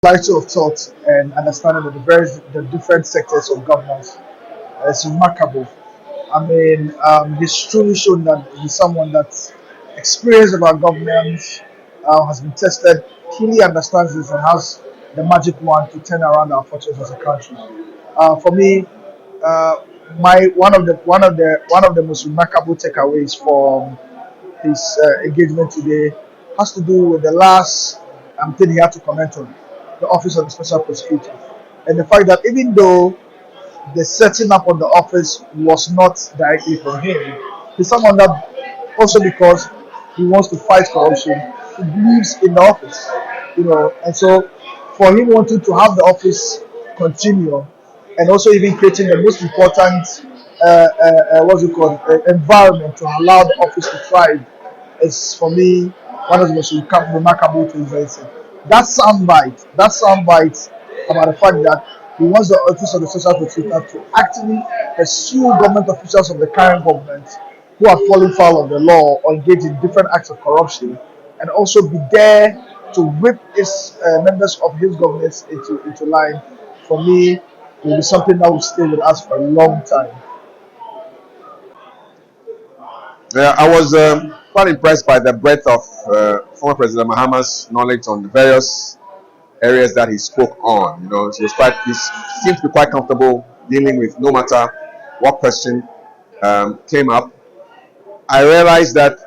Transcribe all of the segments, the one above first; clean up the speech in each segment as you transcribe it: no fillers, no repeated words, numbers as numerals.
Clarity of thought and understanding of the different sectors of governance is remarkable. I mean, he's truly shown that he's someone that's experienced about governance, has been tested, clearly understands this, and has the magic wand to turn around our fortunes as a country. For me, uh, my one of the most remarkable takeaways from his engagement today has to do with the last thing he had to comment on, the Office of the Special Prosecutor, and the fact that even though the setting up of the office was not directly from him. He's someone that also because he wants to fight corruption, he believes in the office, and so for him wanting to have the office continue and also even creating the most important what's it called environment to allow the office to thrive is for me one of the most remarkable things that he said. That soundbite about the fact that he wants the Office of the Social Prosecutor to actively pursue government officials of the current government who are falling foul of the law or engage in different acts of corruption, and also be there to whip his members of his government into line. For me, will be something that will stay with us for a long time. Yeah, I was quite impressed by the breadth of former President Mahama's knowledge on the various areas that he spoke on. He seemed to be quite comfortable dealing with no matter what question came up. I realized that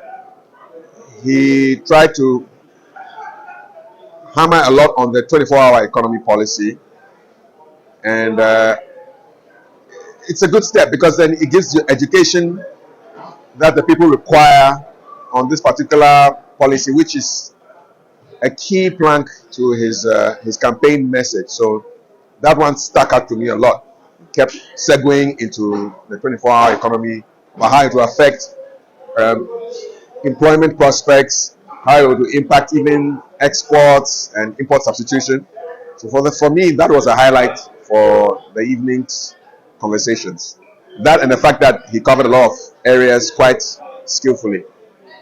he tried to hammer a lot on the 24-hour economy policy, and it's a good step because then it gives you education that the people require on this particular policy, which is a key plank to his campaign message. So that one stuck out to me a lot. Kept segueing into the 24-hour economy, but how it will affect um, employment prospects, how it will impact even exports and import substitution. So for me, that was a highlight for the evening's conversations. That and the fact that he covered a lot of areas quite skillfully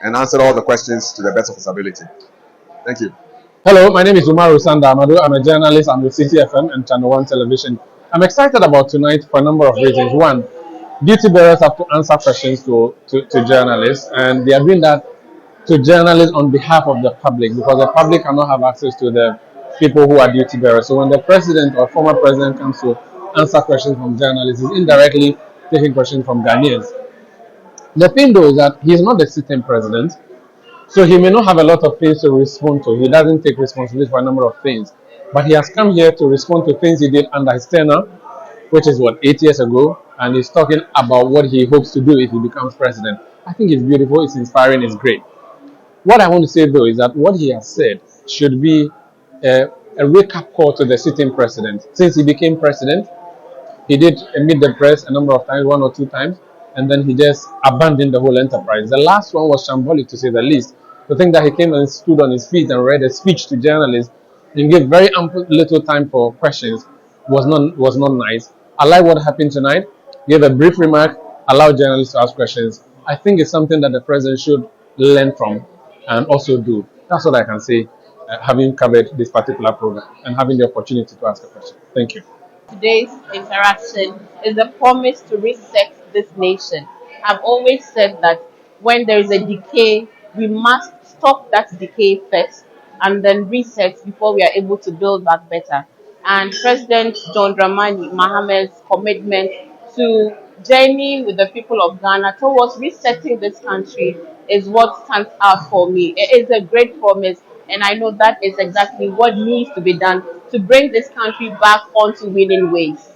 and answered all the questions to the best of his ability. Thank you. Hello, my name is Umaru Sanda Amadu. I'm a journalist. I'm with City FM and Channel One Television. I'm excited about tonight for a number of reasons. One, duty bearers have to answer questions to journalists, and they are doing that to journalists on behalf of the public because the public cannot have access to the people who are duty bearers. So when the president or former president comes to answer questions from journalists, he's indirectly taking questions from Ghanaians. The thing though is that he's not the sitting president. So he may not have a lot of things to respond to. He doesn't take responsibility for a number of things. But he has come here to respond to things he did under his tenure, which is 8 years ago, and he's talking about what he hopes to do if he becomes president. I think it's beautiful, it's inspiring, it's great. What I want to say though is that what he has said should be a wake-up call to the sitting president. Since he became president, he did meet the press a number of times, 1 or 2 times, and then he just abandoned the whole enterprise. The last one was shambolic, to say the least. To think that he came and stood on his feet and read a speech to journalists and gave very ample little time for questions was not nice. I like what happened tonight. Gave a brief remark, allowed journalists to ask questions. I think it's something that the president should learn from and also do. That's what I can say, having covered this particular program and having the opportunity to ask a question. Thank you. Today's interaction is a promise to reset this nation. I've always said that when there is a decay, we must stop that decay first and then reset before we are able to build back better. And President John Dramani Mahama's commitment to journey with the people of Ghana towards resetting this country is what stands out for me. It is a great promise, and I know that is exactly what needs to be done to bring this country back onto winning ways.